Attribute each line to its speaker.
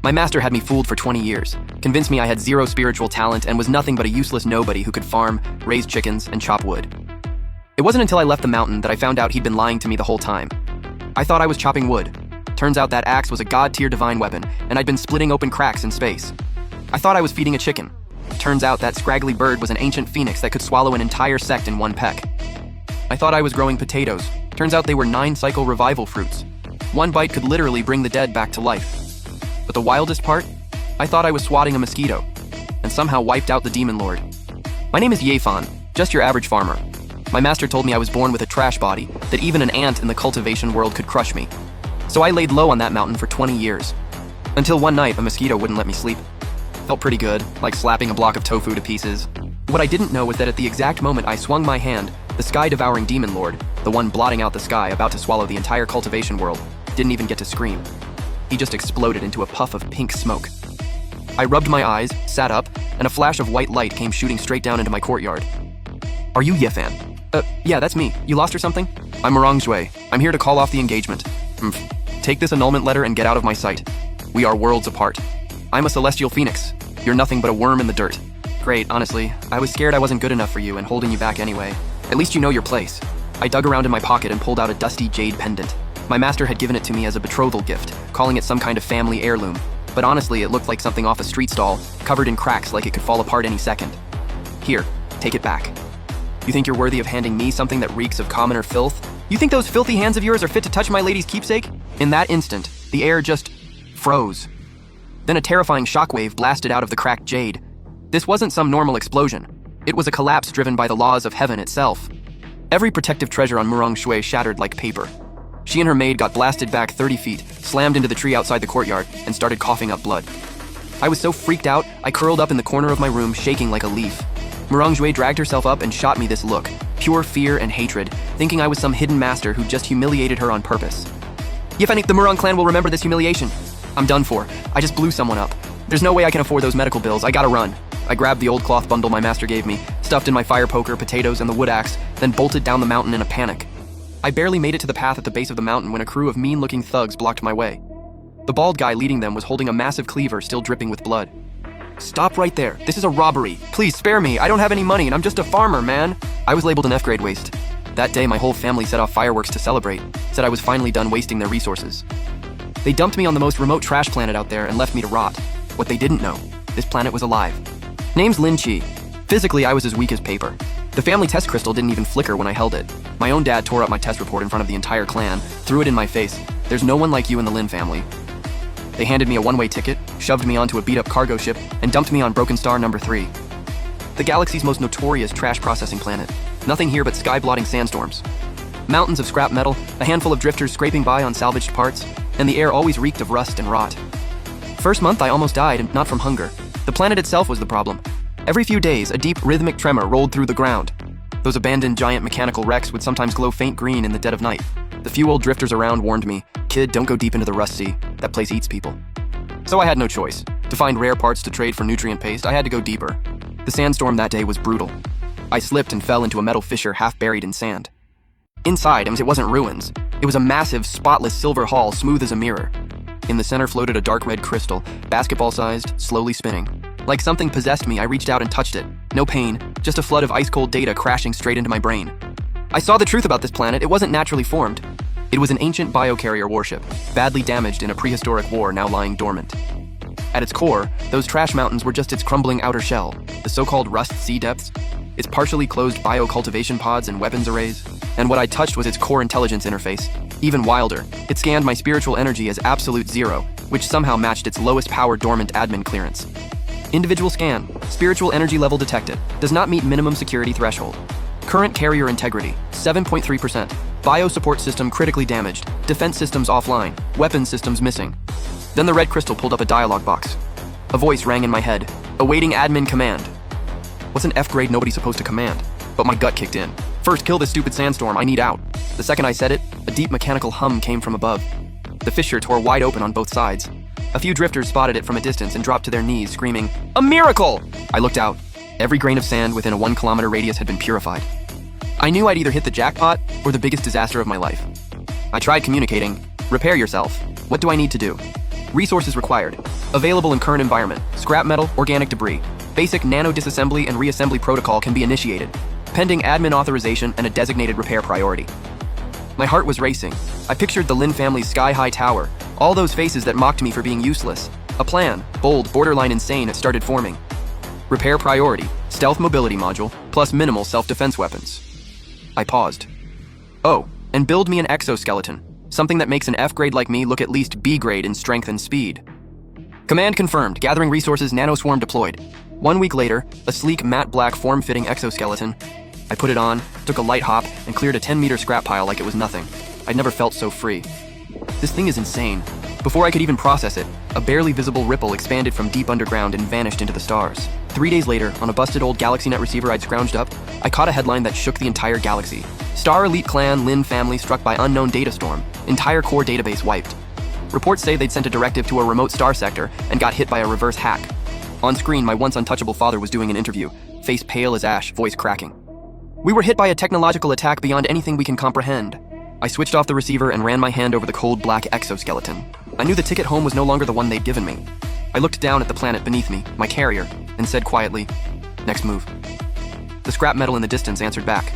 Speaker 1: My master had me fooled for 20 years, convinced me I had zero spiritual talent and was nothing but a useless nobody who could farm, raise chickens, and chop wood. It wasn't until I left the mountain that I found out he'd been lying to me the whole time. I thought I was chopping wood. Turns out that axe was a god-tier divine weapon, and I'd been splitting open cracks in space. I thought I was feeding a chicken. Turns out that scraggly bird was an ancient phoenix that could swallow an entire sect in one peck. I thought I was growing potatoes. Turns out they were 9-cycle revival fruits. One bite could literally bring the dead back to life. But the wildest part? I thought I was swatting a mosquito, and somehow wiped out the demon lord. My name is Yefan, just your average farmer. My master told me I was born with a trash body, that even an ant in the cultivation world could crush me. So I laid low on that mountain for 20 years. Until one night, a mosquito wouldn't let me sleep. Felt pretty good, like slapping a block of tofu to pieces. What I didn't know was that at the exact moment I swung my hand, the sky-devouring demon lord, the one blotting out the sky about to swallow the entire cultivation world, didn't even get to scream. He just exploded into a puff of pink smoke. I rubbed my eyes, sat up, and a flash of white light came shooting straight down into my courtyard. Are you Yefan? Yeah, that's me. You lost or something? I'm Murong Zhui. I'm here to call off the engagement. Take this annulment letter and get out of my sight. We are worlds apart. I'm a celestial phoenix. You're nothing but a worm in the dirt. Great, honestly. I was scared I wasn't good enough for you and holding you back anyway. At least you know your place. I dug around in my pocket and pulled out a dusty jade pendant. My master had given it to me as a betrothal gift, calling it some kind of family heirloom. But honestly, it looked like something off a street stall, covered in cracks like it could fall apart any second. Here, take it back. You think you're worthy of handing me something that reeks of commoner filth? You think those filthy hands of yours are fit to touch my lady's keepsake? In that instant, the air just froze. Then a terrifying shockwave blasted out of the cracked jade. This wasn't some normal explosion. It was a collapse driven by the laws of heaven itself. Every protective treasure on Murong Zhui shattered like paper. She and her maid got blasted back 30 feet, slammed into the tree outside the courtyard, and started coughing up blood. I was so freaked out, I curled up in the corner of my room, shaking like a leaf. Murong Zhui dragged herself up and shot me this look, pure fear and hatred, thinking I was some hidden master who just humiliated her on purpose. Yefan, the Murong clan will remember this humiliation. I'm done for. I just blew someone up. There's no way I can afford those medical bills. I gotta run. I grabbed the old cloth bundle my master gave me, stuffed in my fire poker, potatoes, and the wood axe, then bolted down the mountain in a panic. I barely made it to the path at the base of the mountain when a crew of mean-looking thugs blocked my way. The bald guy leading them was holding a massive cleaver still dripping with blood. Stop right there. This is a robbery. Please spare me. I don't have any money and I'm just a farmer, man. I was labeled an F-grade waste. That day, my whole family set off fireworks to celebrate, said I was finally done wasting their resources. They dumped me on the most remote trash planet out there and left me to rot. What they didn't know, this planet was alive. Name's Lin Chi. Physically, I was as weak as paper. The family test crystal didn't even flicker when I held it. My own dad tore up my test report in front of the entire clan, threw it in my face. There's no one like you in the Lin family. They handed me a one-way ticket, shoved me onto a beat-up cargo ship, and dumped me on Broken Star number 3. The galaxy's most notorious trash processing planet. Nothing here but sky-blotting sandstorms. Mountains of scrap metal, a handful of drifters scraping by on salvaged parts, and the air always reeked of rust and rot. First month, I almost died, and not from hunger. The planet itself was the problem. Every few days, a deep, rhythmic tremor rolled through the ground. Those abandoned giant mechanical wrecks would sometimes glow faint green in the dead of night. The few old drifters around warned me, "Kid, don't go deep into the Rust Sea. That place eats people." So I had no choice. To find rare parts to trade for nutrient paste, I had to go deeper. The sandstorm that day was brutal. I slipped and fell into a metal fissure half buried in sand. Inside, it wasn't ruins. It was a massive, spotless silver hall smooth as a mirror. In the center floated a dark red crystal, basketball-sized, slowly spinning. Like something possessed me, I reached out and touched it. No pain, just a flood of ice-cold data crashing straight into my brain. I saw the truth about this planet. It wasn't naturally formed. It was an ancient biocarrier warship, badly damaged in a prehistoric war now lying dormant. At its core, those trash mountains were just its crumbling outer shell, the so-called Rust Sea depths, its partially closed biocultivation pods and weapons arrays, and what I touched was its core intelligence interface. Even wilder, it scanned my spiritual energy as absolute zero, which somehow matched its lowest power dormant admin clearance. Individual scan, spiritual energy level detected, does not meet minimum security threshold. Current carrier integrity, 7.3%. Bio support system critically damaged, defense systems offline, weapons systems missing. Then the red crystal pulled up a dialog box. A voice rang in my head, awaiting admin command. What's an F-grade nobody supposed to command? But my gut kicked in. First, kill this stupid sandstorm, I need out. The second I said it, a deep mechanical hum came from above. The fissure tore wide open on both sides. A few drifters spotted it from a distance and dropped to their knees, screaming, "A miracle!" I looked out. Every grain of sand within a 1-kilometer radius had been purified. I knew I'd either hit the jackpot or the biggest disaster of my life. I tried communicating. Repair yourself. What do I need to do? Resources required. Available in current environment. Scrap metal, organic debris. Basic nano disassembly and reassembly protocol can be initiated, pending admin authorization and a designated repair priority. My heart was racing. I pictured the Lin family's sky-high tower, all those faces that mocked me for being useless. A plan, bold, borderline insane, it started forming. Repair priority, stealth mobility module, plus minimal self-defense weapons. I paused. Oh, and build me an exoskeleton, something that makes an F grade like me look at least B grade in strength and speed. Command confirmed, gathering resources, nanoswarm deployed. 1 week later, a sleek matte black form-fitting exoskeleton. I put it on, took a light hop, and cleared a 10-meter scrap pile like it was nothing. I'd never felt so free. This thing is insane. Before I could even process it, a barely visible ripple expanded from deep underground and vanished into the stars. 3 days later, on a busted old GalaxyNet receiver I'd scrounged up, I caught a headline that shook the entire galaxy. Star Elite Clan Lin family struck by unknown data storm. Entire core database wiped. Reports say they'd sent a directive to a remote star sector and got hit by a reverse hack. On screen, my once untouchable father was doing an interview, face pale as ash, voice cracking. We were hit by a technological attack beyond anything we can comprehend. I switched off the receiver and ran my hand over the cold black exoskeleton. I knew the ticket home was no longer the one they'd given me. I looked down at the planet beneath me, my carrier, and said quietly, "Next move." The scrap metal in the distance answered back.